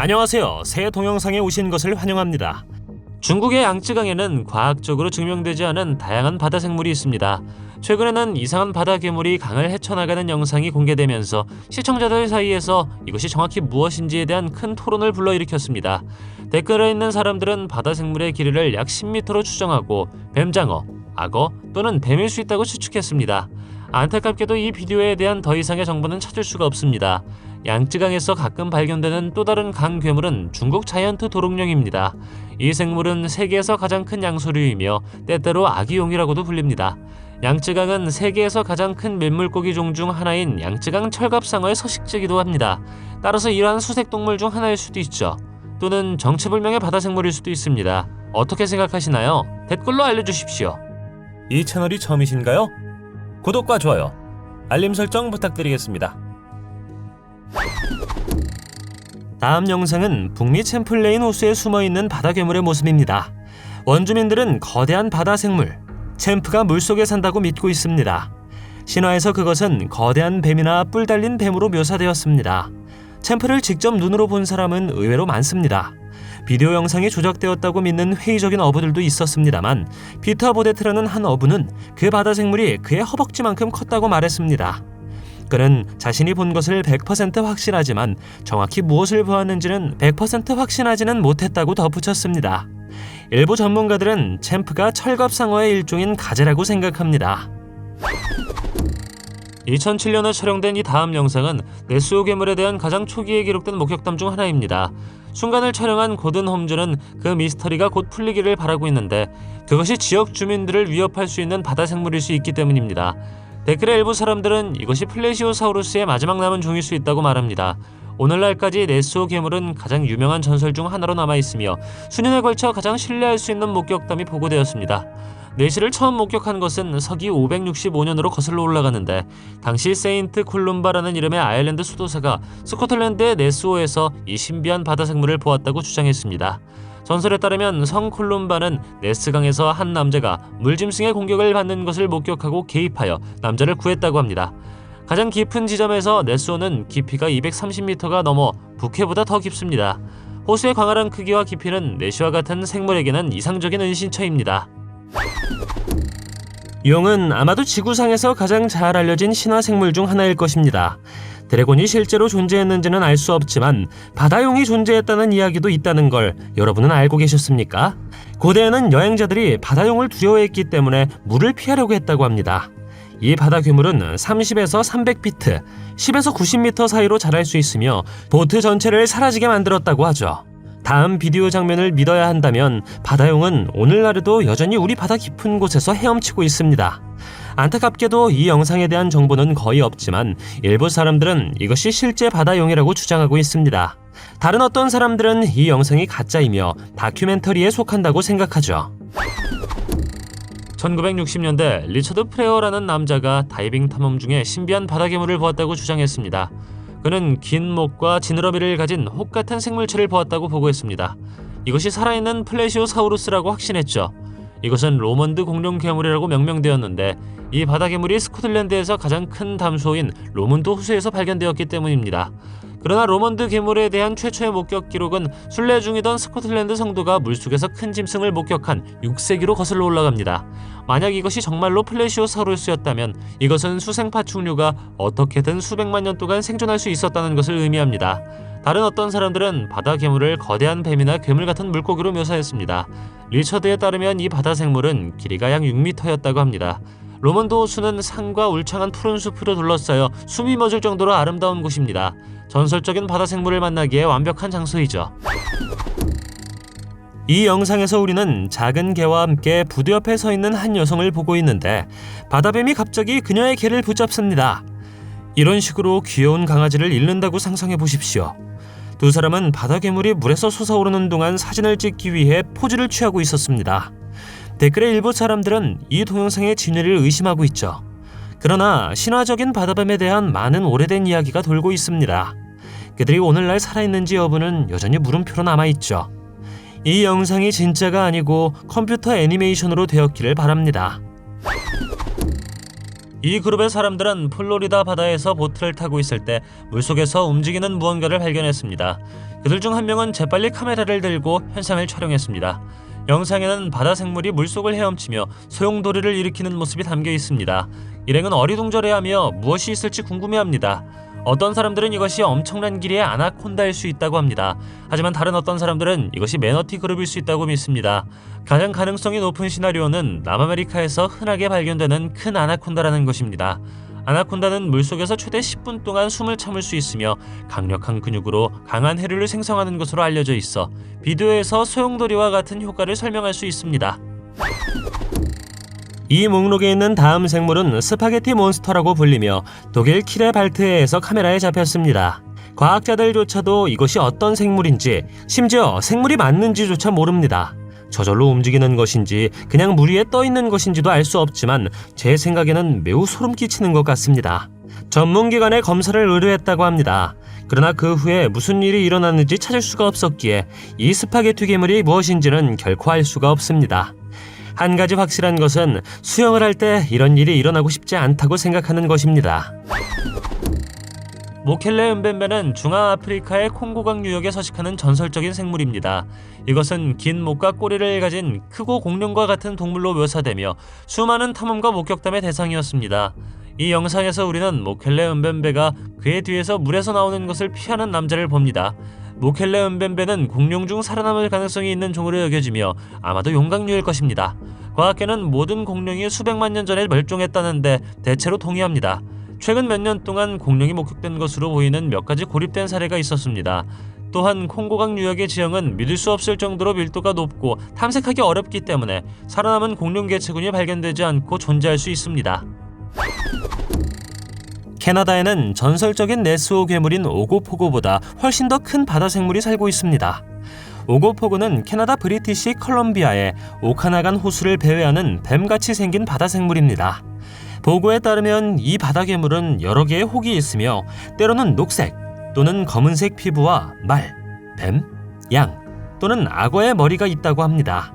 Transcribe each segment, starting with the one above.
안녕하세요. 새 동영상에 오신 것을 환영합니다. 중국의 양쯔강에는 과학적으로 증명되지 않은 다양한 바다 생물이 있습니다. 최근에는 이상한 바다 괴물이 강을 헤쳐나가는 영상이 공개되면서 시청자들 사이에서 이것이 정확히 무엇인지에 대한 큰 토론을 불러일으켰습니다. 댓글에 있는 사람들은 바다 생물의 길이를 약 10m로 추정하고 뱀장어, 악어 또는 뱀일 수 있다고 추측했습니다. 안타깝게도 이 비디오에 대한 더 이상의 정보는 찾을 수가 없습니다. 양쯔강에서 가끔 발견되는 또 다른 강 괴물은 중국 자이언트 도롱뇽입니다. 이 생물은 세계에서 가장 큰 양서류이며 때때로 아기용이라고도 불립니다. 양쯔강은 세계에서 가장 큰 맹물고기 종 중 하나인 양쯔강 철갑상어의 서식지이기도 합니다. 따라서 이러한 수색동물 중 하나일 수도 있죠. 또는 정체불명의 바다생물일 수도 있습니다. 어떻게 생각하시나요? 댓글로 알려주십시오. 이 채널이 처음이신가요? 구독과 좋아요, 알림 설정 부탁드리겠습니다. 다음 영상은 북미 챔플레인 호수에 숨어있는 바다 괴물의 모습입니다. 원주민들은 거대한 바다 생물, 챔프가 물속에 산다고 믿고 있습니다. 신화에서 그것은 거대한 뱀이나 뿔 달린 뱀으로 묘사되었습니다. 챔프를 직접 눈으로 본 사람은 의외로 많습니다. 비디오 영상이 조작되었다고 믿는 회의적인 어부들도 있었습니다만 피터 보데트라는 한 어부는 그 바다 생물이 그의 허벅지만큼 컸다고 말했습니다. 그는 자신이 본 것을 100% 확신하지만 정확히 무엇을 보았는지는 100% 확신하지는 못했다고 덧붙였습니다. 일부 전문가들은 챔프가 철갑상어의 일종인 가재라고 생각합니다. 2007년에 촬영된 이 다음 영상은 네스호 괴물에 대한 가장 초기에 기록된 목격담 중 하나입니다. 순간을 촬영한 고든 홈즈는 그 미스터리가 곧 풀리기를 바라고 있는데 그것이 지역 주민들을 위협할 수 있는 바다 생물일 수 있기 때문입니다. 댓글의 일부 사람들은 이것이 플레시오사우루스의 마지막 남은 종일 수 있다고 말합니다. 오늘날까지 네스호 괴물은 가장 유명한 전설 중 하나로 남아있으며 수년에 걸쳐 가장 신뢰할 수 있는 목격담이 보고되었습니다. 네시를 처음 목격한 것은 서기 565년으로 거슬러 올라가는데 당시 세인트 콜룸바라는 이름의 아일랜드 수도사가 스코틀랜드의 네스호에서 이 신비한 바다 생물을 보았다고 주장했습니다. 전설에 따르면 성 콜룸바는 네스강에서 한 남자가 물짐승의 공격을 받는 것을 목격하고 개입하여 남자를 구했다고 합니다. 가장 깊은 지점에서 네스호는 깊이가 230m가 넘어 북해보다 더 깊습니다. 호수의 광활한 크기와 깊이는 네시와 같은 생물에게는 이상적인 은신처입니다. 용은 아마도 지구상에서 가장 잘 알려진 신화 생물 중 하나일 것입니다. 드래곤이 실제로 존재했는지는 알 수 없지만 바다용이 존재했다는 이야기도 있다는 걸 여러분은 알고 계셨습니까? 고대에는 여행자들이 바다용을 두려워했기 때문에 물을 피하려고 했다고 합니다. 이 바다 괴물은 30에서 300피트, 10에서 90m 사이로 자랄 수 있으며 보트 전체를 사라지게 만들었다고 하죠. 다음 비디오 장면을 믿어야 한다면 바다용은 오늘날에도 여전히 우리 바다 깊은 곳에서 헤엄치고 있습니다. 안타깝게도 이 영상에 대한 정보는 거의 없지만 일부 사람들은 이것이 실제 바다용이라고 주장하고 있습니다. 다른 어떤 사람들은 이 영상이 가짜이며 다큐멘터리에 속한다고 생각하죠. 1960년대 리처드 프레어라는 남자가 다이빙 탐험 중에 신비한 바다 괴물을 보았다고 주장했습니다. 그는 긴 목과 지느러미를 가진 혹 같은 생물체를 보았다고 보고했습니다. 이것이 살아있는 플레시오사우루스라고 확신했죠. 이것은 로먼드 공룡 괴물이라고 명명되었는데 이 바다 괴물이 스코틀랜드에서 가장 큰 담수호인 로먼드 호수에서 발견되었기 때문입니다. 그러나 로먼드 괴물에 대한 최초의 목격 기록은 순례 중이던 스코틀랜드 성도가 물속에서 큰 짐승을 목격한 6세기로 거슬러 올라갑니다. 만약 이것이 정말로 플레시오사우루스였다면 이것은 수생파충류가 어떻게든 수백만 년 동안 생존할 수 있었다는 것을 의미합니다. 다른 어떤 사람들은 바다 괴물을 거대한 뱀이나 괴물 같은 물고기로 묘사했습니다. 리처드에 따르면 이 바다 생물은 길이가 약 6m였다고 합니다. 로먼드 호수는 산과 울창한 푸른 숲으로 둘러싸여 숨이 멎을 정도로 아름다운 곳입니다. 전설적인 바다 생물을 만나기에 완벽한 장소이죠. 이 영상에서 우리는 작은 개와 함께 부두 옆에 서 있는 한 여성을 보고 있는데 바다뱀이 갑자기 그녀의 개를 붙잡습니다. 이런 식으로 귀여운 강아지를 잃는다고 상상해 보십시오. 두 사람은 바다 괴물이 물에서 솟아오르는 동안 사진을 찍기 위해 포즈를 취하고 있었습니다. 댓글의 일부 사람들은 이 동영상의 진위를 의심하고 있죠. 그러나 신화적인 바다뱀에 대한 많은 오래된 이야기가 돌고 있습니다. 그들이 오늘날 살아있는지 여부는 여전히 물음표로 남아있죠. 이 영상이 진짜가 아니고 컴퓨터 애니메이션으로 되었기를 바랍니다. 이 그룹의 사람들은 플로리다 바다에서 보트를 타고 있을 때 물속에서 움직이는 무언가를 발견했습니다. 그들 중 한 명은 재빨리 카메라를 들고 현상을 촬영했습니다. 영상에는 바다 생물이 물속을 헤엄치며 소용돌이를 일으키는 모습이 담겨 있습니다. 일행은 어리둥절해하며 무엇이 있을지 궁금해합니다. 어떤 사람들은 이것이 엄청난 길이의 아나콘다일 수 있다고 합니다. 하지만 다른 어떤 사람들은 이것이 매너티 그룹일 수 있다고 믿습니다. 가장 가능성이 높은 시나리오는 남아메리카에서 흔하게 발견되는 큰 아나콘다라는 것입니다. 아나콘다는 물속에서 최대 10분 동안 숨을 참을 수 있으며 강력한 근육으로 강한 해류를 생성하는 것으로 알려져 있어 비디오에서 소용돌이와 같은 효과를 설명할 수 있습니다. 이 목록에 있는 다음 생물은 스파게티 몬스터라고 불리며 독일 키레발트해에서 카메라에 잡혔습니다. 과학자들조차도 이것이 어떤 생물인지, 심지어 생물이 맞는지조차 모릅니다. 저절로 움직이는 것인지 그냥 물 위에 떠 있는 것인지도 알 수 없지만 제 생각에는 매우 소름 끼치는 것 같습니다. 전문기관에 검사를 의뢰했다고 합니다. 그러나 그 후에 무슨 일이 일어났는지 찾을 수가 없었기에 이 스파게티 괴물이 무엇인지는 결코 알 수가 없습니다. 한 가지 확실한 것은 수영을 할 때 이런 일이 일어나고 싶지 않다고 생각하는 것입니다. 모켈레 은벤베는 중앙아프리카의 콩고강 유역에 서식하는 전설적인 생물입니다. 이것은 긴 목과 꼬리를 가진 크고 공룡과 같은 동물로 묘사되며 수많은 탐험과 목격담의 대상이었습니다. 이 영상에서 우리는 모켈레 은벤베가 그의 뒤에서 물에서 나오는 것을 피하는 남자를 봅니다. 모켈레 은벤베는 공룡 중 살아남을 가능성이 있는 종으로 여겨지며 아마도 용광류일 것입니다. 과학계는 모든 공룡이 수백만 년 전에 멸종했다는데 대체로 동의합니다. 최근 몇 년 동안 공룡이 목격된 것으로 보이는 몇 가지 고립된 사례가 있었습니다. 또한 콩고강 유역의 지형은 믿을 수 없을 정도로 밀도가 높고 탐색하기 어렵기 때문에 살아남은 공룡 개체군이 발견되지 않고 존재할 수 있습니다. 캐나다에는 전설적인 네스호 괴물인 오고포고보다 훨씬 더 큰 바다 생물이 살고 있습니다. 오고포고는 캐나다 브리티시 컬럼비아의 오카나간 호수를 배회하는 뱀같이 생긴 바다 생물입니다. 보고에 따르면 이 바다 괴물은 여러 개의 혹이 있으며 때로는 녹색 또는 검은색 피부와 말, 뱀, 양 또는 악어의 머리가 있다고 합니다.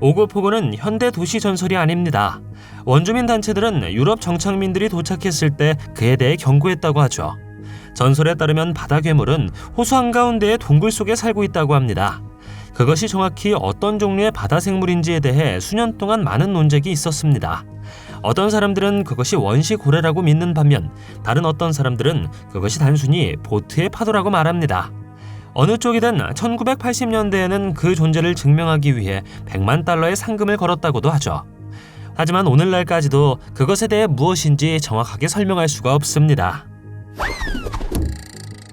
오고포고는 현대 도시 전설이 아닙니다. 원주민 단체들은 유럽 정착민들이 도착했을 때 그에 대해 경고했다고 하죠. 전설에 따르면 바다 괴물은 호수 한가운데의 동굴 속에 살고 있다고 합니다. 그것이 정확히 어떤 종류의 바다 생물인지에 대해 수년 동안 많은 논쟁이 있었습니다. 어떤 사람들은 그것이 원시 고래라고 믿는 반면 다른 어떤 사람들은 그것이 단순히 보트의 파도라고 말합니다. 어느 쪽이든 1980년대에는 그 존재를 증명하기 위해 100만 달러의 상금을 걸었다고도 하죠. 하지만 오늘날까지도 그것에 대해 무엇인지 정확하게 설명할 수가 없습니다.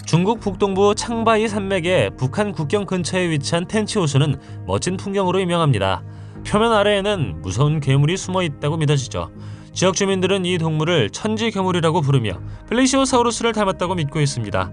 중국 북동부 창바이 산맥의 북한 국경 근처에 위치한 텐치 호수는 멋진 풍경으로 유명합니다. 표면 아래에는 무서운 괴물이 숨어 있다고 믿어지죠. 지역 주민들은 이 동물을 천지 괴물이라고 부르며 플레시오사우루스를 닮았다고 믿고 있습니다.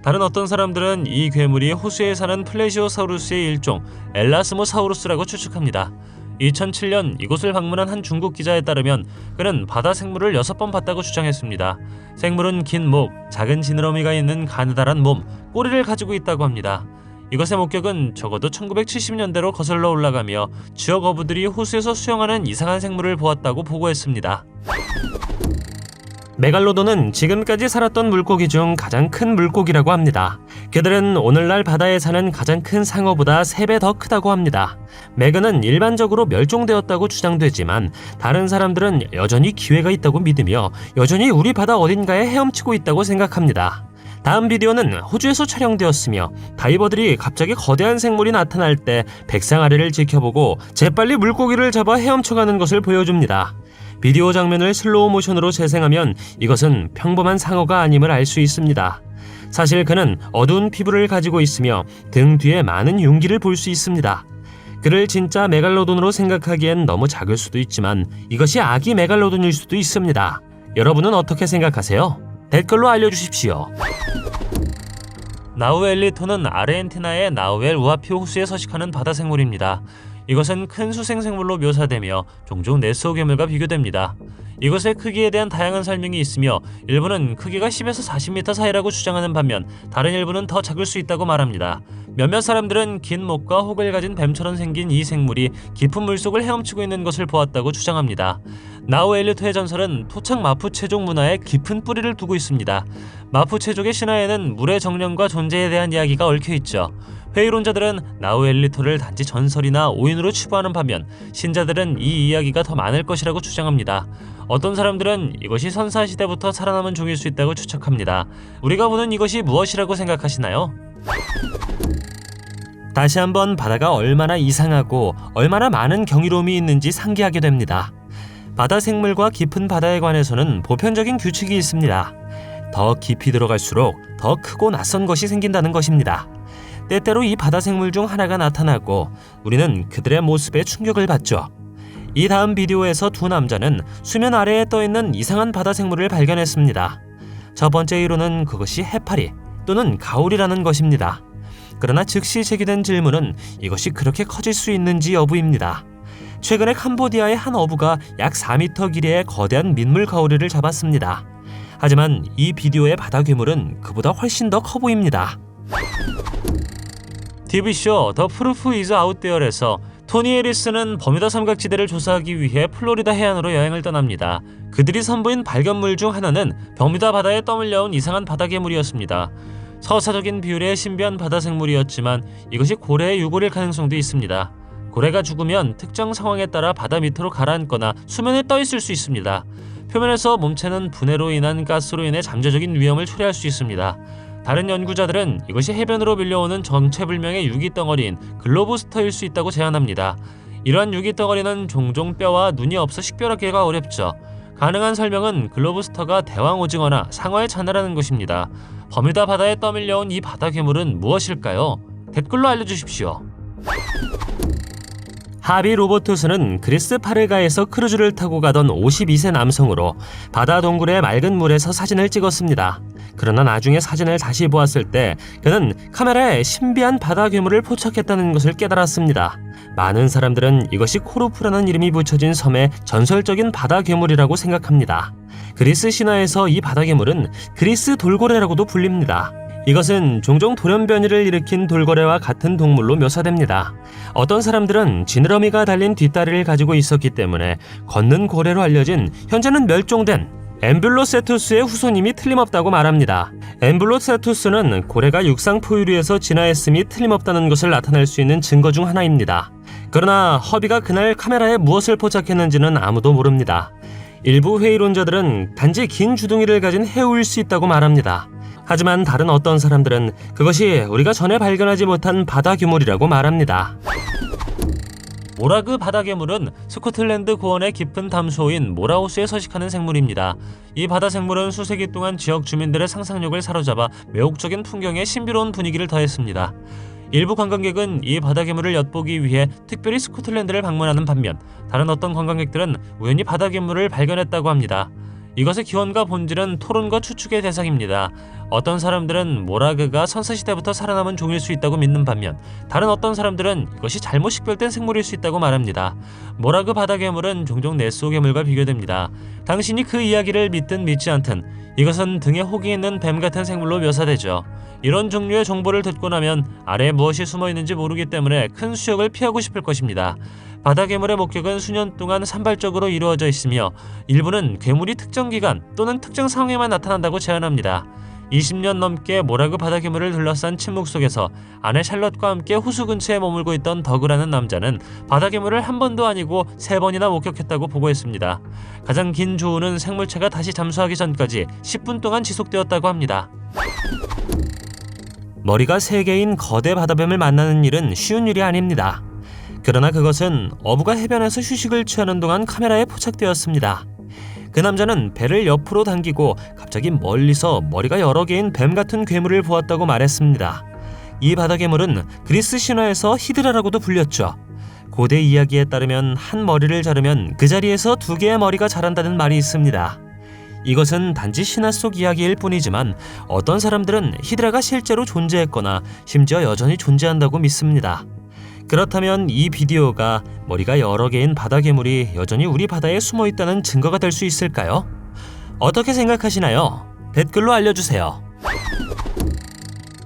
다른 어떤 사람들은 이 괴물이 호수에 사는 플레시오사우루스의 일종 엘라스모사우루스라고 추측합니다. 2007년 이곳을 방문한 한 중국 기자에 따르면 그는 바다 생물을 6번 봤다고 주장했습니다. 생물은 긴 목, 작은 지느러미가 있는 가느다란 몸, 꼬리를 가지고 있다고 합니다. 이것의 목격은 적어도 1970년대로 거슬러 올라가며 지역 어부들이 호수에서 수영하는 이상한 생물을 보았다고 보고했습니다. 메갈로돈은 지금까지 살았던 물고기 중 가장 큰 물고기라고 합니다. 그들은 오늘날 바다에 사는 가장 큰 상어보다 3배 더 크다고 합니다. 메갈은 일반적으로 멸종되었다고 주장되지만 다른 사람들은 여전히 기회가 있다고 믿으며 여전히 우리 바다 어딘가에 헤엄치고 있다고 생각합니다. 다음 비디오는 호주에서 촬영되었으며 다이버들이 갑자기 거대한 생물이 나타날 때 백상 아래를 지켜보고 재빨리 물고기를 잡아 헤엄쳐가는 것을 보여줍니다. 비디오 장면을 슬로우 모션으로 재생하면 이것은 평범한 상어가 아님을 알 수 있습니다. 사실 그는 어두운 피부를 가지고 있으며 등 뒤에 많은 융기를 볼 수 있습니다. 그를 진짜 메갈로돈으로 생각하기엔 너무 작을 수도 있지만 이것이 아기 메갈로돈일 수도 있습니다. 여러분은 어떻게 생각하세요? 댓글로 알려주십시오. 나우엘리토는 아르헨티나의 나우엘 우아피 호수에 서식하는 바다 생물입니다. 이것은 큰 수생생물로 묘사되며 종종 네스호 괴물과 비교됩니다. 이것의 크기에 대한 다양한 설명이 있으며 일부는 크기가 10에서 40m 사이라고 주장하는 반면 다른 일부는 더 작을 수 있다고 말합니다. 몇몇 사람들은 긴 목과 혹을 가진 뱀처럼 생긴 이 생물이 깊은 물속을 헤엄치고 있는 것을 보았다고 주장합니다. 나우엘리토의 전설은 토착 마푸체족 문화에 깊은 뿌리를 두고 있습니다. 마푸체족의 신화에는 물의 정령과 존재에 대한 이야기가 얽혀있죠. 회의론자들은 나우엘리토를 단지 전설이나 오인으로 치부하는 반면 신자들은 이 이야기가 더 많을 것이라고 주장합니다. 어떤 사람들은 이것이 선사시대부터 살아남은 종일 수 있다고 추측합니다. 우리가 보는 이것이 무엇이라고 생각하시나요? 다시 한번 바다가 얼마나 이상하고 얼마나 많은 경이로움이 있는지 상기하게 됩니다. 바다 생물과 깊은 바다에 관해서는 보편적인 규칙이 있습니다. 더 깊이 들어갈수록 더 크고 낯선 것이 생긴다는 것입니다. 때때로 이 바다 생물 중 하나가 나타나고 우리는 그들의 모습에 충격을 받죠. 이 다음 비디오에서 두 남자는 수면 아래에 떠있는 이상한 바다 생물을 발견했습니다. 첫 번째 이론은 그것이 해파리 또는 가오리라는 것입니다. 그러나 즉시 제기된 질문은 이것이 그렇게 커질 수 있는지 여부입니다. 최근에 캄보디아의 한 어부가 약 4m 길이의 거대한 민물 가오리를 잡았습니다. 하지만 이 비디오의 바다 괴물은 그보다 훨씬 더 커 보입니다. TV쇼 더 프루프 이즈 아웃데어에서 토니 해리스는 버뮤다 삼각지대를 조사하기 위해 플로리다 해안으로 여행을 떠납니다. 그들이 선보인 발견물 중 하나는 버뮤다 바다에 떠밀려온 이상한 바다 괴물이었습니다. 서사적인 비율의 신비한 바다 생물이었지만 이것이 고래의 유골일 가능성도 있습니다. 고래가 죽으면 특정 상황에 따라 바다 밑으로 가라앉거나 수면에 떠 있을 수 있습니다. 표면에서 몸체는 분해로 인한 가스로 인해 잠재적인 위험을 초래할 수 있습니다. 다른 연구자들은 이것이 해변으로 밀려오는 정체불명의 유기덩어리인 글로브스터일 수 있다고 제안합니다. 이러한 유기덩어리는 종종 뼈와 눈이 없어 식별하기가 어렵죠. 가능한 설명은 글로브스터가 대왕 오징어나 상어에 자라라는 것입니다. 버뮤다 바다에 떠밀려온 이 바다 괴물은 무엇일까요? 댓글로 알려주십시오. 하비 로버트스는 그리스 파르가에서 크루즈를 타고 가던 52세 남성으로 바다 동굴의 맑은 물에서 사진을 찍었습니다. 그러나 나중에 사진을 다시 보았을 때 그는 카메라에 신비한 바다 괴물을 포착했다는 것을 깨달았습니다. 많은 사람들은 이것이 코르프라는 이름이 붙여진 섬의 전설적인 바다 괴물이라고 생각합니다. 그리스 신화에서 이 바다 괴물은 그리스 돌고래라고도 불립니다. 이것은 종종 돌연변이를 일으킨 돌고래와 같은 동물로 묘사됩니다. 어떤 사람들은 지느러미가 달린 뒷다리를 가지고 있었기 때문에 걷는 고래로 알려진 현재는 멸종된 엠뷸로세투스의 후손임이 틀림없다고 말합니다. 엠뷸로세투스는 고래가 육상 포유류에서 진화했음이 틀림없다는 것을 나타낼 수 있는 증거 중 하나입니다. 그러나 허비가 그날 카메라에 무엇을 포착했는지는 아무도 모릅니다. 일부 회의론자들은 단지 긴 주둥이를 가진 해우일 수 있다고 말합니다. 하지만 다른 어떤 사람들은 그것이 우리가 전에 발견하지 못한 바다 괴물이라고 말합니다. 모라그 바다 괴물은 스코틀랜드 고원의 깊은 담수호인 모라호스에 서식하는 생물입니다. 이 바다 생물은 수세기 동안 지역 주민들의 상상력을 사로잡아 매혹적인 풍경에 신비로운 분위기를 더했습니다. 일부 관광객은 이 바다 괴물을 엿보기 위해 특별히 스코틀랜드를 방문하는 반면 다른 어떤 관광객들은 우연히 바다 괴물을 발견했다고 합니다. 이것의 기원과 본질은 토론과 추측의 대상입니다. 어떤 사람들은 모라그가 선사시대부터 살아남은 종일 수 있다고 믿는 반면 다른 어떤 사람들은 이것이 잘못 식별된 생물일 수 있다고 말합니다. 모라그 바다 괴물은 종종 네스호 괴물과 비교됩니다. 당신이 그 이야기를 믿든 믿지 않든 이것은 등에 혹이 있는 뱀 같은 생물로 묘사되죠. 이런 종류의 정보를 듣고 나면 아래에 무엇이 숨어있는지 모르기 때문에 큰 수역을 피하고 싶을 것입니다. 바다 괴물의 목격은 수년 동안 산발적으로 이루어져 있으며 일부는 괴물이 특정 기간 또는 특정 상황에만 나타난다고 제안합니다. 20년 넘게 모라그 바다 괴물을 둘러싼 침묵 속에서 아내 샬럿과 함께 호수 근처에 머물고 있던 더그라는 남자는 바다 괴물을 한 번도 아니고 3번이나 목격했다고 보고했습니다. 가장 긴 조우는 생물체가 다시 잠수하기 전까지 10분 동안 지속되었다고 합니다. 머리가 3개인 거대 바다뱀을 만나는 일은 쉬운 일이 아닙니다. 그러나 그것은 어부가 해변에서 휴식을 취하는 동안 카메라에 포착되었습니다. 그 남자는 배를 옆으로 당기고 갑자기 멀리서 머리가 여러 개인 뱀 같은 괴물을 보았다고 말했습니다. 이 바다 괴물은 그리스 신화에서 히드라라고도 불렸죠. 고대 이야기에 따르면 한 머리를 자르면 그 자리에서 2개의 머리가 자란다는 말이 있습니다. 이것은 단지 신화 속 이야기일 뿐이지만 어떤 사람들은 히드라가 실제로 존재했거나 심지어 여전히 존재한다고 믿습니다. 그렇다면 이 비디오가 머리가 여러 개인 바다 괴물이 여전히 우리 바다에 숨어있다는 증거가 될 수 있을까요? 어떻게 생각하시나요? 댓글로 알려주세요.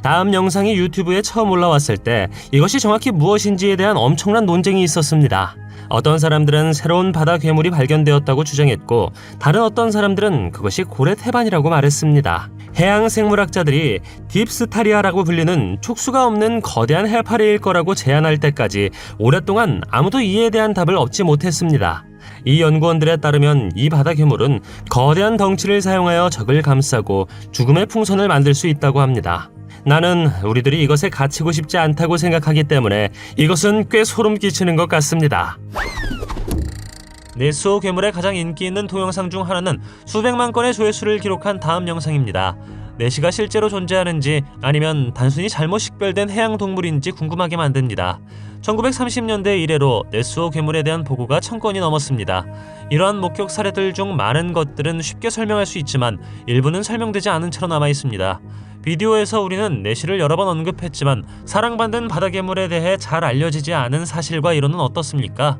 다음 영상이 유튜브에 처음 올라왔을 때 이것이 정확히 무엇인지에 대한 엄청난 논쟁이 있었습니다. 어떤 사람들은 새로운 바다 괴물이 발견되었다고 주장했고 다른 어떤 사람들은 그것이 고래 태반이라고 말했습니다. 해양 생물학자들이 딥스타리아라고 불리는 촉수가 없는 거대한 해파리일 거라고 제안할 때까지 오랫동안 아무도 이에 대한 답을 얻지 못했습니다. 이 연구원들에 따르면 이 바다 괴물은 거대한 덩치를 사용하여 적을 감싸고 죽음의 풍선을 만들 수 있다고 합니다. 나는 우리들이 이것에 갇히고 싶지 않다고 생각하기 때문에 이것은 꽤 소름 끼치는 것 같습니다. 네스호 괴물의 가장 인기 있는 동영상 중 하나는 수백만 건의 조회수를 기록한 다음 영상입니다. 네시가 실제로 존재하는지 아니면 단순히 잘못 식별된 해양 동물인지 궁금하게 만듭니다. 1930년대 이래로 네스호 괴물에 대한 보고가 1000건이 넘었습니다. 이러한 목격 사례들 중 많은 것들은 쉽게 설명할 수 있지만 일부는 설명되지 않은 채로 남아 있습니다. 비디오에서 우리는 네시를 여러 번 언급했지만 사랑받는 바다 괴물에 대해 잘 알려지지 않은 사실과 이론은 어떻습니까?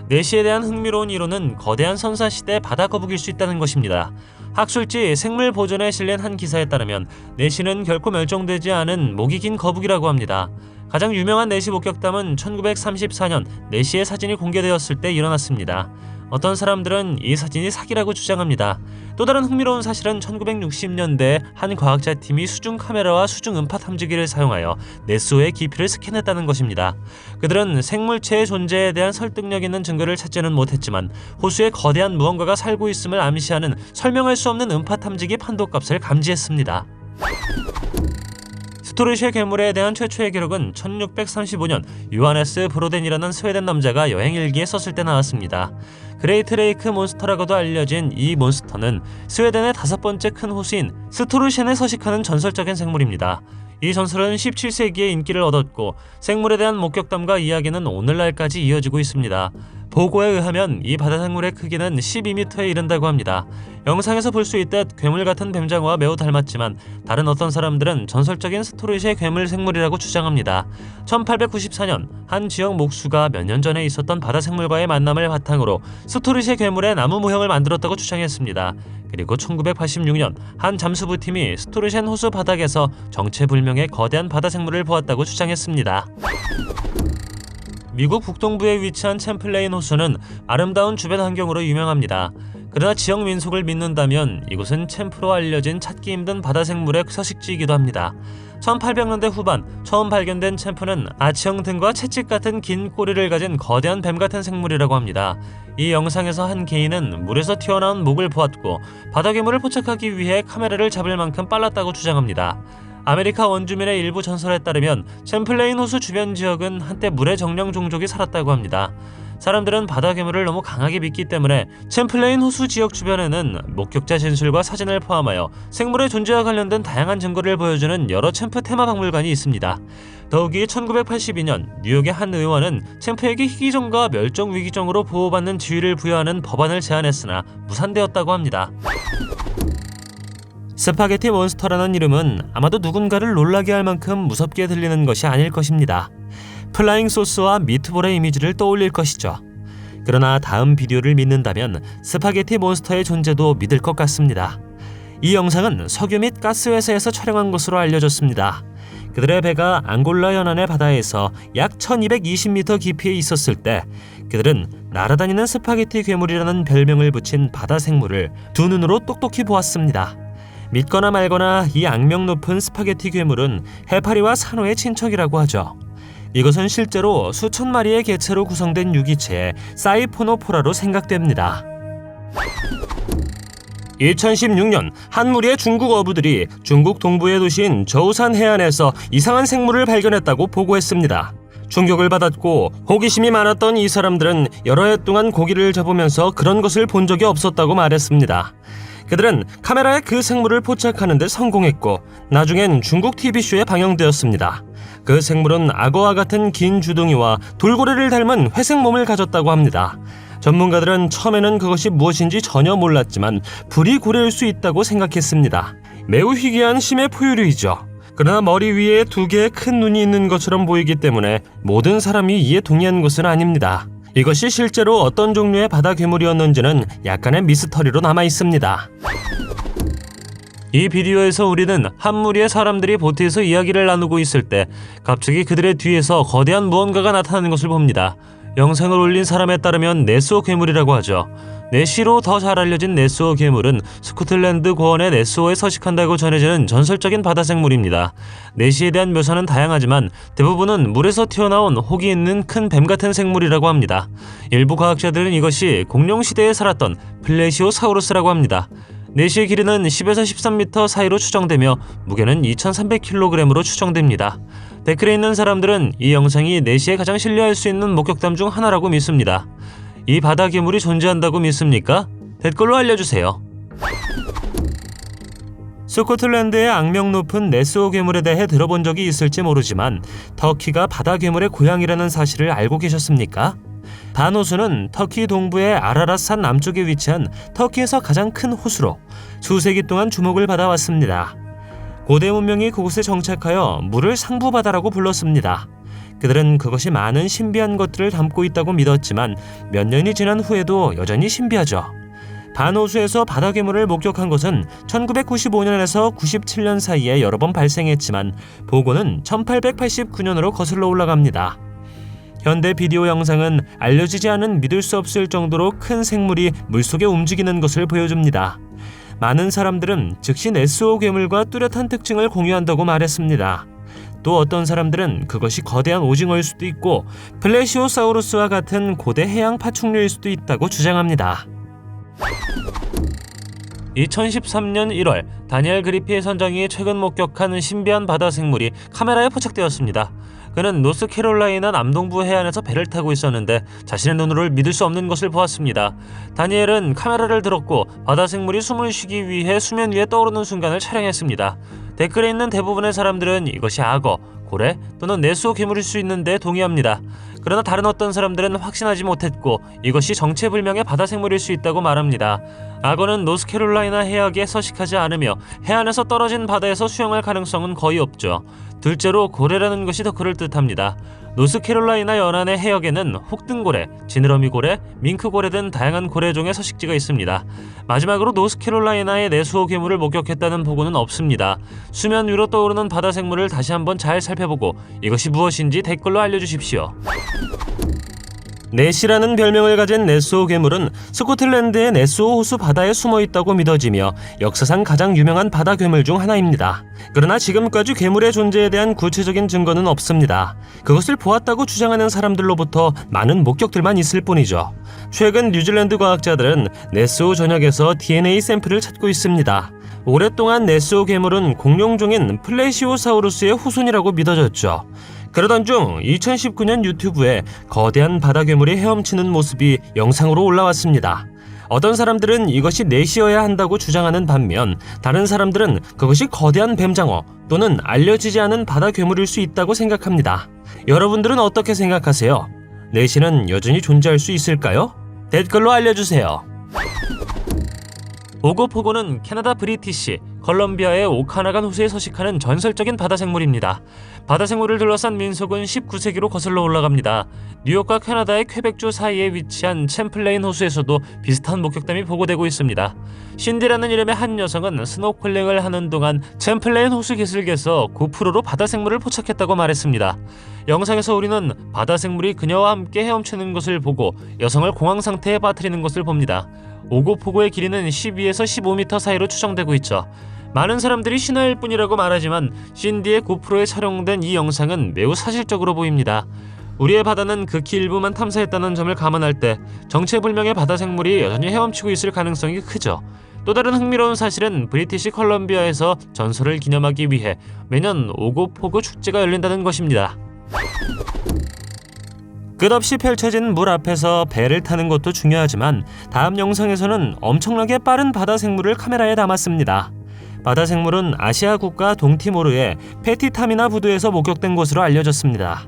네시에 대한 흥미로운 이론은 거대한 선사시대 바다 거북일 수 있다는 것입니다. 학술지 생물보존에 실린 한 기사에 따르면 네시는 결코 멸종되지 않은 목이 긴 거북이라고 합니다. 가장 유명한 네시 목격담은 1934년 네시의 사진이 공개되었을 때 일어났습니다. 어떤 사람들은 이 사진이 사기라고 주장합니다. 또 다른 흥미로운 사실은 1960년대 한 과학자팀이 수중 카메라와 수중 음파 탐지기를 사용하여 네스호의 깊이를 스캔했다는 것입니다. 그들은 생물체의 존재에 대한 설득력 있는 증거를 찾지는 못했지만 호수에 거대한 무언가가 살고 있음을 암시하는 설명할 수 없는 음파 탐지기 판도값을 감지했습니다. 스토르시의 괴물에 대한 최초의 기록은 1635년 요하네스 브로덴이라는 스웨덴 남자가 여행일기에 썼을 때 나왔습니다. 그레이트 레이크 몬스터라고도 알려진 이 몬스터는 스웨덴의 5번째 큰 호수인 스토르셴에 서식하는 전설적인 생물입니다. 이 전설은 17세기에 인기를 얻었고 생물에 대한 목격담과 이야기는 오늘날까지 이어지고 있습니다. 보고에 의하면 이 바다생물의 크기는 12m에 이른다고 합니다. 영상에서 볼 수 있듯 괴물 같은 뱀장어와 매우 닮았지만 다른 어떤 사람들은 전설적인 스토르시의 괴물 생물이라고 주장합니다. 1894년 한 지역 목수가 몇 년 전에 있었던 바다생물과의 만남을 바탕으로 스토르시의 괴물의 나무 모형을 만들었다고 주장했습니다. 그리고 1986년 한 잠수부팀이 스토르셴 호수 바닥에서 정체불명의 거대한 바다생물을 보았다고 주장했습니다. 미국 북동부에 위치한 챔플레인 호수는 아름다운 주변 환경으로 유명합니다. 그러나 지역 민속을 믿는다면 이곳은 챔프로 알려진 찾기 힘든 바다생물의 서식지이기도 합니다. 1800년대 후반 처음 발견된 챔프는 아치형 등과 채찍 같은 긴 꼬리를 가진 거대한 뱀 같은 생물이라고 합니다. 이 영상에서 한 개인은 물에서 튀어나온 목을 보았고 바다 괴물을 포착하기 위해 카메라를 잡을 만큼 빨랐다고 주장합니다. 아메리카 원주민의 일부 전설에 따르면 챔플레인 호수 주변 지역은 한때 물의 정령 종족이 살았다고 합니다. 사람들은 바다 괴물을 너무 강하게 믿기 때문에 챔플레인 호수 지역 주변에는 목격자 진술과 사진을 포함하여 생물의 존재와 관련된 다양한 증거를 보여주는 여러 챔프 테마 박물관이 있습니다. 더욱이 1982년 뉴욕의 한 의원은 챔프에게 희귀종과 멸종위기종으로 보호받는 지위를 부여하는 법안을 제안했으나 무산되었다고 합니다. 스파게티 몬스터라는 이름은 아마도 누군가를 놀라게 할 만큼 무섭게 들리는 것이 아닐 것입니다. 플라잉 소스와 미트볼의 이미지를 떠올릴 것이죠. 그러나 다음 비디오를 믿는다면 스파게티 몬스터의 존재도 믿을 것 같습니다. 이 영상은 석유 및 가스 회사에서 촬영한 것으로 알려졌습니다. 그들의 배가 앙골라 연안의 바다에서 약 1220m 깊이에 있었을 때 그들은 날아다니는 스파게티 괴물이라는 별명을 붙인 바다 생물을 두 눈으로 똑똑히 보았습니다. 믿거나 말거나 이 악명 높은 스파게티 괴물은 해파리와 산호의 친척이라고 하죠. 이것은 실제로 수천 마리의 개체로 구성된 유기체의 사이포노포라로 생각됩니다. 2016년 한 무리의 중국 어부들이 중국 동부의 도시인 저우산 해안에서 이상한 생물을 발견했다고 보고했습니다. 충격을 받았고 호기심이 많았던 이 사람들은 여러 해 동안 고기를 잡으면서 그런 것을 본 적이 없었다고 말했습니다. 그들은 카메라에 그 생물을 포착하는 데 성공했고 나중엔 중국 TV쇼에 방영되었습니다. 그 생물은 악어와 같은 긴 주둥이와 돌고래를 닮은 회색 몸을 가졌다고 합니다. 전문가들은 처음에는 그것이 무엇인지 전혀 몰랐지만 불이 고래일 수 있다고 생각했습니다. 매우 희귀한 심해 포유류이죠. 그러나 머리 위에 2개의 큰 눈이 있는 것처럼 보이기 때문에 모든 사람이 이에 동의한 것은 아닙니다. 이것이 실제로 어떤 종류의 바다 괴물이었는지는 약간의 미스터리로 남아 있습니다. 이 비디오에서 우리는 한 무리의 사람들이 보트에서 이야기를 나누고 있을 때 갑자기 그들의 뒤에서 거대한 무언가가 나타나는 것을 봅니다. 영상을 올린 사람에 따르면 네스호 괴물이라고 하죠. 내시로 더 잘 알려진 네스호 괴물은 스코틀랜드 고원의 네스호에 서식한다고 전해지는 전설적인 바다 생물입니다. 내시에 대한 묘사는 다양하지만 대부분은 물에서 튀어나온 혹이 있는 큰 뱀 같은 생물이라고 합니다. 일부 과학자들은 이것이 공룡시대에 살았던 플레시오사우루스라고 합니다. 내시의 길이는 10에서 13m 사이로 추정되며 무게는 2300kg으로 추정됩니다. 댓글에 있는 사람들은 이 영상이 내시에 가장 신뢰할 수 있는 목격담 중 하나라고 믿습니다. 이 바다 괴물이 존재한다고 믿습니까? 댓글로 알려주세요. 스코틀랜드의 악명 높은 네스호 괴물에 대해 들어본 적이 있을지 모르지만 터키가 바다 괴물의 고향이라는 사실을 알고 계셨습니까? 반호수는 터키 동부의 아라랏산 남쪽에 위치한 터키에서 가장 큰 호수로 수세기 동안 주목을 받아왔습니다. 고대 문명이 그곳에 정착하여 물을 상부바다라고 불렀습니다. 그들은 그것이 많은 신비한 것들을 담고 있다고 믿었지만 몇 년이 지난 후에도 여전히 신비하죠. 반호수에서 바다 괴물을 목격한 것은 1995년에서 97년 사이에 여러 번 발생했지만 보고는 1889년으로 거슬러 올라갑니다. 현대 비디오 영상은 알려지지 않은 믿을 수 없을 정도로 큰 생물이 물속에 움직이는 것을 보여줍니다. 많은 사람들은 즉시 네스호 괴물과 뚜렷한 특징을 공유한다고 말했습니다. 또 어떤 사람들은 그것이 거대한 오징어일 수도 있고 플레시오사우루스와 같은 고대 해양 파충류일 수도 있다고 주장합니다. 2013년 1월 다니엘 그리피 선장이 최근 목격한 신비한 바다 생물이 카메라에 포착되었습니다. 그는 노스캐롤라이나 남동부 해안에서 배를 타고 있었는데 자신의 눈으로 믿을 수 없는 것을 보았습니다. 다니엘은 카메라를 들었고 바다 생물이 숨을 쉬기 위해 수면 위에 떠오르는 순간을 촬영했습니다. 댓글에 있는 대부분의 사람들은 이것이 악어, 고래 또는 네스호 괴물일 수 있는데 동의합니다. 그러나 다른 어떤 사람들은 확신하지 못했고 이것이 정체불명의 바다 생물일 수 있다고 말합니다. 악어는 노스캐롤라이나 해역에 서식하지 않으며 해안에서 떨어진 바다에서 수영할 가능성은 거의 없죠. 둘째로 고래라는 것이 더 그럴듯합니다. 노스캐롤라이나 연안의 해역에는 혹등고래, 지느러미고래, 밍크고래 등 다양한 고래종의 서식지가 있습니다. 마지막으로 노스캐롤라이나의 네스호 괴물을 목격했다는 보고는 없습니다. 수면 위로 떠오르는 바다 생물을 다시 한번 잘 살펴보고 이것이 무엇인지 댓글로 알려주십시오. 내시라는 별명을 가진 네스호 괴물은 스코틀랜드의 네스호 호수 바다에 숨어있다고 믿어지며 역사상 가장 유명한 바다 괴물 중 하나입니다. 그러나 지금까지 괴물의 존재에 대한 구체적인 증거는 없습니다. 그것을 보았다고 주장하는 사람들로부터 많은 목격들만 있을 뿐이죠. 최근 뉴질랜드 과학자들은 네스호 전역에서 DNA 샘플을 찾고 있습니다. 오랫동안 네스호 괴물은 공룡종인 플레시오사우루스의 후손이라고 믿어졌죠. 그러던 중 2019년 유튜브에 거대한 바다 괴물이 헤엄치는 모습이 영상으로 올라왔습니다. 어떤 사람들은 이것이 내시여야 한다고 주장하는 반면 다른 사람들은 그것이 거대한 뱀장어 또는 알려지지 않은 바다 괴물일 수 있다고 생각합니다. 여러분들은 어떻게 생각하세요? 내시는 여전히 존재할 수 있을까요? 댓글로 알려주세요. 오고포고는 캐나다 브리티시 컬럼비아의 오카나간 호수에 서식하는 전설적인 바다 생물입니다. 바다 생물을 둘러싼 민속은 19세기로 거슬러 올라갑니다. 뉴욕과 캐나다의 퀘벡주 사이에 위치한 챔플레인 호수에서도 비슷한 목격담이 보고되고 있습니다. 신디라는 이름의 한 여성은 스노클링을 하는 동안 챔플레인 호수 기슭에서 고프로로 바다 생물을 포착했다고 말했습니다. 영상에서 우리는 바다 생물이 그녀와 함께 헤엄치는 것을 보고 여성을 공황 상태에 빠뜨리는 것을 봅니다. 오고포고의 길이는 12에서 15m 사이로 추정되고 있죠. 많은 사람들이 신화일 뿐이라고 말하지만 신디의 고프로에 촬영된 이 영상은 매우 사실적으로 보입니다. 우리의 바다는 극히 일부만 탐사했다는 점을 감안할 때 정체불명의 바다 생물이 여전히 헤엄치고 있을 가능성이 크죠. 또 다른 흥미로운 사실은 브리티시 컬럼비아에서 전설을 기념하기 위해 매년 오고포고 축제가 열린다는 것입니다. 끝없이 펼쳐진 물 앞에서 배를 타는 것도 중요하지만 다음 영상에서는 엄청나게 빠른 바다 생물을 카메라에 담았습니다. 바다 생물은 아시아 국가 동티모르의 페티타미나 부두에서 목격된 것으로 알려졌습니다.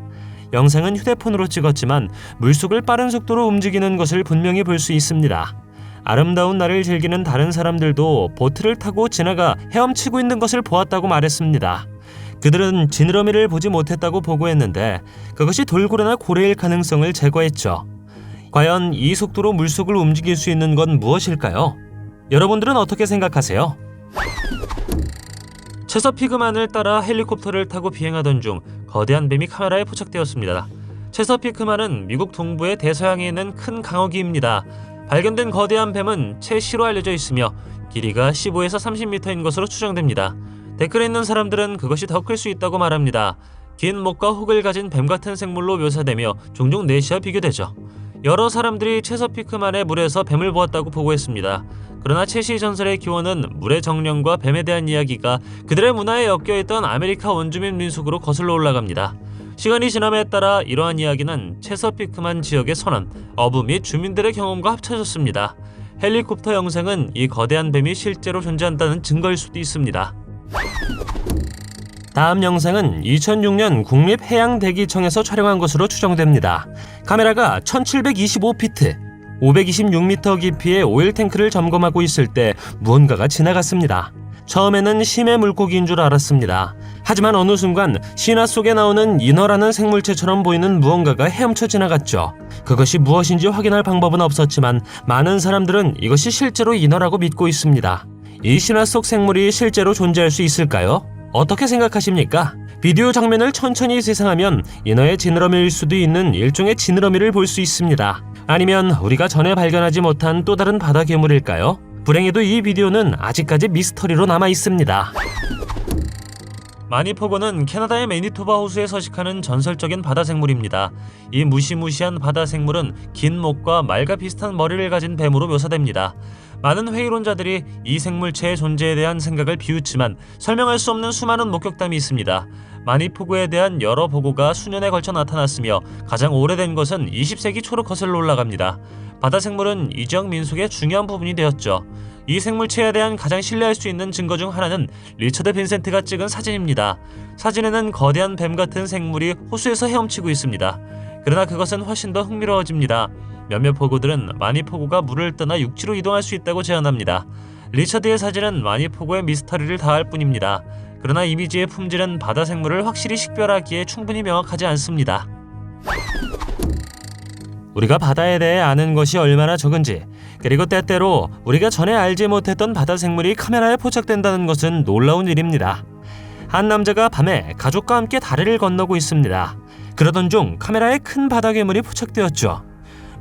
영상은 휴대폰으로 찍었지만 물속을 빠른 속도로 움직이는 것을 분명히 볼 수 있습니다. 아름다운 날을 즐기는 다른 사람들도 보트를 타고 지나가 헤엄치고 있는 것을 보았다고 말했습니다. 그들은 지느러미를 보지 못했다고 보고했는데 그것이 돌고래나 고래일 가능성을 제거했죠. 과연 이 속도로 물속을 움직일 수 있는 건 무엇일까요? 여러분들은 어떻게 생각하세요? 체서피그만을 따라 헬리콥터를 타고 비행하던 중 거대한 뱀이 카메라에 포착되었습니다. 체서피그만은 미국 동부의 대서양에 있는 큰 강어기입니다. 발견된 거대한 뱀은 채씨로 알려져 있으며 길이가 15에서 30m인 것으로 추정됩니다. 댓글에 있는 사람들은 그것이 더 클 수 있다고 말합니다. 긴 목과 혹을 가진 뱀 같은 생물로 묘사되며 종종 내시와 비교되죠. 여러 사람들이 체서피그만의 물에서 뱀을 보았다고 보고했습니다. 그러나 채시 전설의 기원은 물의 정령과 뱀에 대한 이야기가 그들의 문화에 엮여있던 아메리카 원주민 민속으로 거슬러 올라갑니다. 시간이 지남에 따라 이러한 이야기는 체서피그만 지역의 선원, 어부 및 주민들의 경험과 합쳐졌습니다. 헬리콥터 영상은 이 거대한 뱀이 실제로 존재한다는 증거일 수도 있습니다. 다음 영상은 2006년 국립해양대기청에서 촬영한 것으로 추정됩니다. 카메라가 1725피트, 526m 깊이의 오일 탱크를 점검하고 있을 때 무언가가 지나갔습니다. 처음에는 심해 물고기인 줄 알았습니다. 하지만 어느 순간 신화 속에 나오는 인어라는 생물체처럼 보이는 무언가가 헤엄쳐 지나갔죠. 그것이 무엇인지 확인할 방법은 없었지만 많은 사람들은 이것이 실제로 인어라고 믿고 있습니다. 이 신화 속 생물이 실제로 존재할 수 있을까요? 어떻게 생각하십니까? 비디오 장면을 천천히 세상하면 인어의 지느러미일 수도 있는 일종의 지느러미를 볼 수 있습니다. 아니면 우리가 전에 발견하지 못한 또 다른 바다 괴물일까요? 불행히도 이 비디오는 아직까지 미스터리로 남아 있습니다. 마니포고는 캐나다의 매니토바 호수에 서식하는 전설적인 바다 생물입니다. 이 무시무시한 바다 생물은 긴 목과 말과 비슷한 머리를 가진 뱀으로 묘사됩니다. 많은 회의론자들이 이 생물체의 존재에 대한 생각을 비웃지만 설명할 수 없는 수많은 목격담이 있습니다. 마니포고에 대한 여러 보고가 수년에 걸쳐 나타났으며 가장 오래된 것은 20세기 초로 거슬러 올라갑니다. 바다 생물은 이 지역 민속의 중요한 부분이 되었죠. 이 생물체에 대한 가장 신뢰할 수 있는 증거 중 하나는 리처드 빈센트가 찍은 사진입니다. 사진에는 거대한 뱀 같은 생물이 호수에서 헤엄치고 있습니다. 그러나 그것은 훨씬 더 흥미로워집니다. 몇몇 보고들은 마니포고가 물을 떠나 육지로 이동할 수 있다고 제안합니다. 리처드의 사진은 마니포고의 미스터리를 다할 뿐입니다. 그러나 이미지의 품질은 바다 생물을 확실히 식별하기에 충분히 명확하지 않습니다. 우리가 바다에 대해 아는 것이 얼마나 적은지, 그리고 때때로 우리가 전에 알지 못했던 바다 생물이 카메라에 포착된다는 것은 놀라운 일입니다. 한 남자가 밤에 가족과 함께 다리를 건너고 있습니다. 그러던 중 카메라에 큰 바다 괴물이 포착되었죠.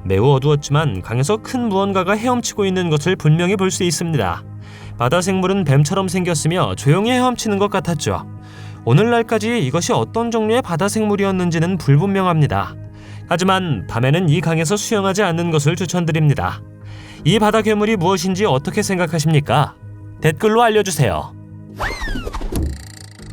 매우 어두웠지만 강에서 큰 무언가가 헤엄치고 있는 것을 분명히 볼 수 있습니다. 바다 생물은 뱀처럼 생겼으며 조용히 헤엄치는 것 같았죠. 오늘날까지 이것이 어떤 종류의 바다 생물이었는지는 불분명합니다. 하지만 밤에는 이 강에서 수영하지 않는 것을 추천드립니다. 이 바다 괴물이 무엇인지 어떻게 생각하십니까? 댓글로 알려주세요.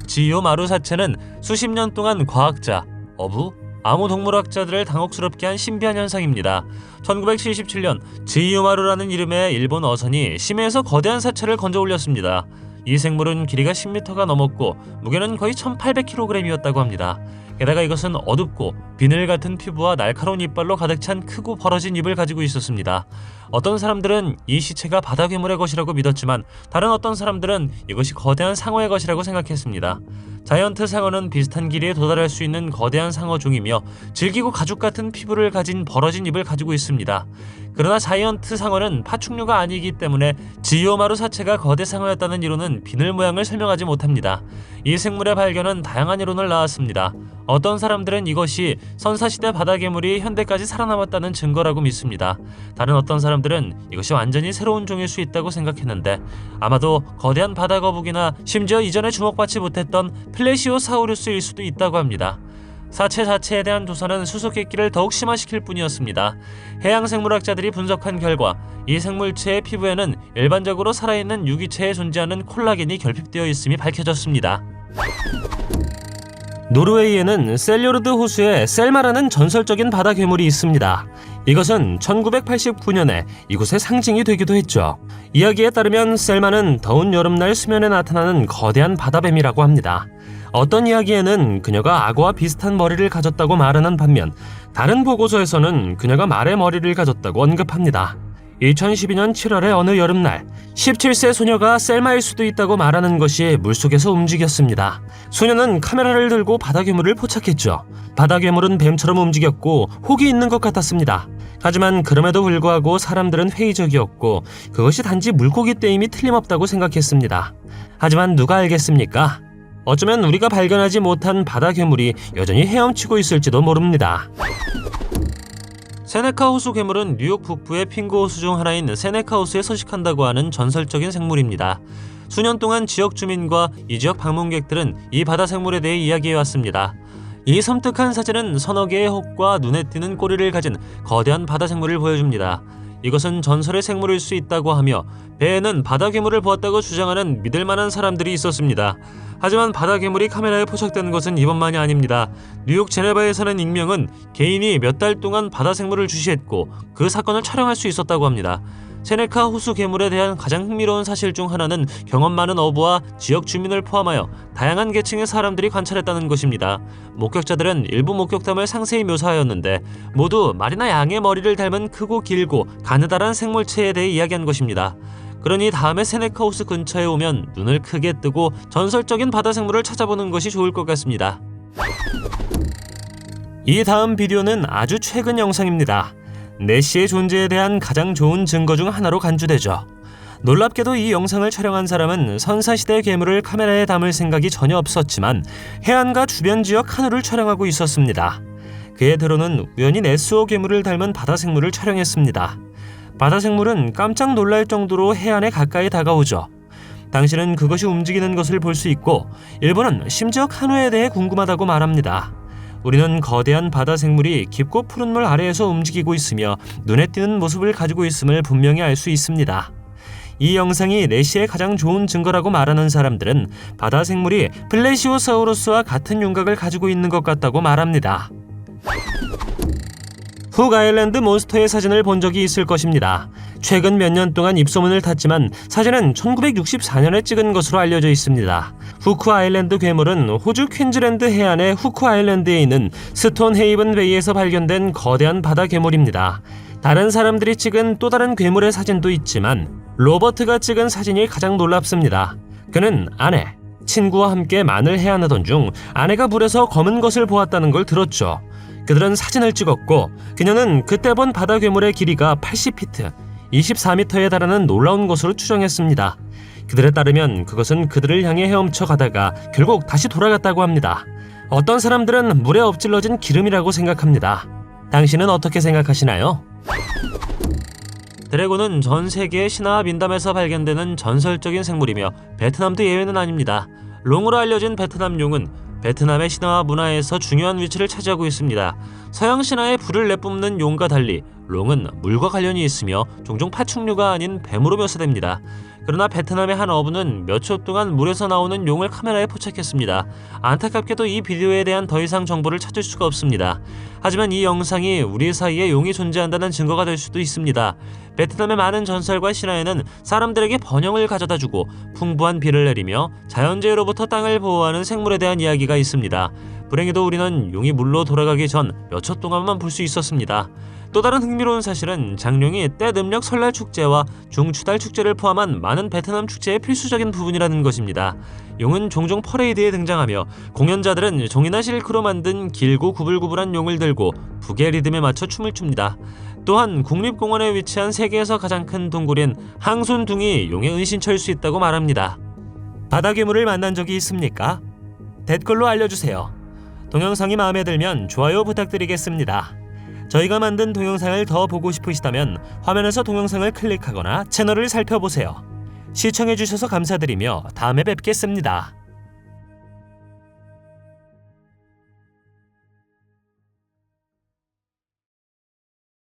지이오 마루사체는 수십 년 동안 과학자, 어부, 암호동물학자들을 당혹스럽게 한 신비한 현상입니다. 1977년 지이오 마루라는 이름의 일본 어선이 심해에서 거대한 사체를 건져 올렸습니다. 이 생물은 길이가 10m가 넘었고 무게는 거의 1800kg이었다고 합니다. 게다가 이것은 어둡고 비늘 같은 피부와 날카로운 이빨로 가득 찬 크고 벌어진 입을 가지고 있었습니다. 어떤 사람들은 이 시체가 바다 괴물의 것이라고 믿었지만 다른 어떤 사람들은 이것이 거대한 상어의 것이라고 생각했습니다. 자이언트 상어는 비슷한 길이에 도달할 수 있는 거대한 상어종이며 질기고 가죽 같은 피부를 가진 벌어진 입을 가지고 있습니다. 그러나 자이언트 상어는 파충류가 아니기 때문에 지이오마루 사체가 거대 상어였다는 이론은 비늘 모양을 설명하지 못합니다. 이 생물의 발견은 다양한 이론을 낳았습니다. 어떤 사람들은 이것이 선사시대 바다괴물이 현대까지 살아남았다는 증거라고 믿습니다. 다른 어떤 사람들은 이것이 완전히 새로운 종일 수 있다고 생각했는데 아마도 거대한 바다거북이나 심지어 이전에 주목받지 못했던 플래시오사우루스일 수도 있다고 합니다. 사체 자체에 대한 조사는 수수께끼를 더욱 심화시킬 뿐이었습니다. 해양생물학자들이 분석한 결과 이 생물체의 피부에는 일반적으로 살아있는 유기체에 존재하는 콜라겐이 결핍되어 있음이 밝혀졌습니다. 노르웨이에는 셀료르드 호수에 셀마라는 전설적인 바다 괴물이 있습니다. 이것은 1989년에 이곳의 상징이 되기도 했죠. 이야기에 따르면 셀마는 더운 여름날 수면에 나타나는 거대한 바다뱀이라고 합니다. 어떤 이야기에는 그녀가 악어와 비슷한 머리를 가졌다고 말하는 반면 다른 보고서에서는 그녀가 말의 머리를 가졌다고 언급합니다. 2012년 7월의 어느 여름날 17세 소녀가 셀마일 수도 있다고 말하는 것이 물속에서 움직였습니다. 소녀는 카메라를 들고 바다 괴물을 포착했죠. 바다 괴물은 뱀처럼 움직였고 혹이 있는 것 같았습니다. 하지만 그럼에도 불구하고 사람들은 회의적이었고 그것이 단지 물고기 떼임이 틀림없다고 생각했습니다. 하지만 누가 알겠습니까? 어쩌면 우리가 발견하지 못한 바다 괴물이 여전히 헤엄치고 있을지도 모릅니다. 세네카 호수 괴물은 뉴욕 북부의 핑구 호수 중 하나인 세네카 호수에 서식한다고 하는 전설적인 생물입니다. 수년 동안 지역 주민과 이 지역 방문객들은 이 바다 생물에 대해 이야기해왔습니다. 이 섬뜩한 사진은 서너 개의 혹과 눈에 띄는 꼬리를 가진 거대한 바다 생물을 보여줍니다. 이것은 전설의 생물일 수 있다고 하며 배에는 바다 괴물을 보았다고 주장하는 믿을만한 사람들이 있었습니다. 하지만 바다 괴물이 카메라에 포착된 것은 이번만이 아닙니다. 뉴욕 제네바에 사는 익명은 개인이 몇 달 동안 바다 생물을 주시했고 그 사건을 촬영할 수 있었다고 합니다. 세네카 호수 괴물에 대한 가장 흥미로운 사실 중 하나는 경험 많은 어부와 지역 주민을 포함하여 다양한 계층의 사람들이 관찰했다는 것입니다. 목격자들은 일부 목격담을 상세히 묘사하였는데 모두 말이나 양의 머리를 닮은 크고 길고 가느다란 생물체에 대해 이야기한 것입니다. 그러니 다음에 세네카 호수 근처에 오면 눈을 크게 뜨고 전설적인 바다 생물을 찾아보는 것이 좋을 것 같습니다. 이 다음 비디오는 아주 최근 영상입니다. 내시의 존재에 대한 가장 좋은 증거 중 하나로 간주되죠. 놀랍게도 이 영상을 촬영한 사람은 선사시대 괴물을 카메라에 담을 생각이 전혀 없었지만 해안가 주변 지역 하늘을 촬영하고 있었습니다. 그의 드론은 우연히 네스호 괴물을 닮은 바다 생물을 촬영했습니다. 바다 생물은 깜짝 놀랄 정도로 해안에 가까이 다가오죠. 당신은 그것이 움직이는 것을 볼 수 있고 일본은 심지어 카누에 대해 궁금하다고 말합니다. 우리는 거대한 바다 생물이 깊고 푸른 물 아래에서 움직이고 있으며 눈에 띄는 모습을 가지고 있음을 분명히 알 수 있습니다. 이 영상이 내시의 가장 좋은 증거라고 말하는 사람들은 바다 생물이 플래시오사우루스와 같은 윤곽을 가지고 있는 것 같다고 말합니다. 훅 아일랜드 몬스터의 사진을 본 적이 있을 것입니다. 최근 몇 년 동안 입소문을 탔지만 사진은 1964년에 찍은 것으로 알려져 있습니다. 후쿠 아일랜드 괴물은 호주 퀸즐랜드 해안의 후쿠 아일랜드에 있는 스톤 헤이븐 베이에서 발견된 거대한 바다 괴물입니다. 다른 사람들이 찍은 또 다른 괴물의 사진도 있지만 로버트가 찍은 사진이 가장 놀랍습니다. 그는 아내, 친구와 함께 만을 해안하던 중 아내가 물에서 검은 것을 보았다는 걸 들었죠. 그들은 사진을 찍었고 그녀는 그때 본 바다 괴물의 길이가 80피트, 24m에 달하는 놀라운 것으로 추정했습니다. 그들에 따르면 그것은 그들을 향해 헤엄쳐 가다가 결국 다시 돌아갔다고 합니다. 어떤 사람들은 물에 엎질러진 기름이라고 생각합니다. 당신은 어떻게 생각하시나요? 드래곤은 전 세계의 신화와 민담에서 발견되는 전설적인 생물이며 베트남도 예외는 아닙니다. 롱으로 알려진 베트남 용은 베트남의 신화와 문화에서 중요한 위치를 차지하고 있습니다. 서양 신화에 불을 내뿜는 용과 달리 롱은 물과 관련이 있으며 종종 파충류가 아닌 뱀으로 묘사됩니다. 그러나 베트남의 한 어부는 몇 초 동안 물에서 나오는 용을 카메라에 포착했습니다. 안타깝게도 이 비디오에 대한 더 이상 정보를 찾을 수가 없습니다. 하지만 이 영상이 우리 사이에 용이 존재한다는 증거가 될 수도 있습니다. 베트남의 많은 전설과 신화에는 사람들에게 번영을 가져다주고 풍부한 비를 내리며 자연재해로부터 땅을 보호하는 생물에 대한 이야기가 있습니다. 불행히도 우리는 용이 물로 돌아가기 전 몇 초 동안만 볼 수 있었습니다. 또 다른 흥미로운 사실은 장룡이 때 음력 설날 축제와 중추달 축제를 포함한 많은 베트남 축제의 필수적인 부분이라는 것입니다. 용은 종종 퍼레이드에 등장하며 공연자들은 종이나 실크로 만든 길고 구불구불한 용을 들고 북의 리듬에 맞춰 춤을 춥니다. 또한 국립공원에 위치한 세계에서 가장 큰 동굴인 항손둥이 용의 은신처일 수 있다고 말합니다. 바다 괴물을 만난 적이 있습니까? 댓글로 알려주세요. 동영상이 마음에 들면 좋아요 부탁드리겠습니다. 저희가 만든 동영상을 더 보고 싶으시다면 화면에서 동영상을 클릭하거나 채널을 살펴보세요. 시청해주셔서 감사드리며 다음에 뵙겠습니다.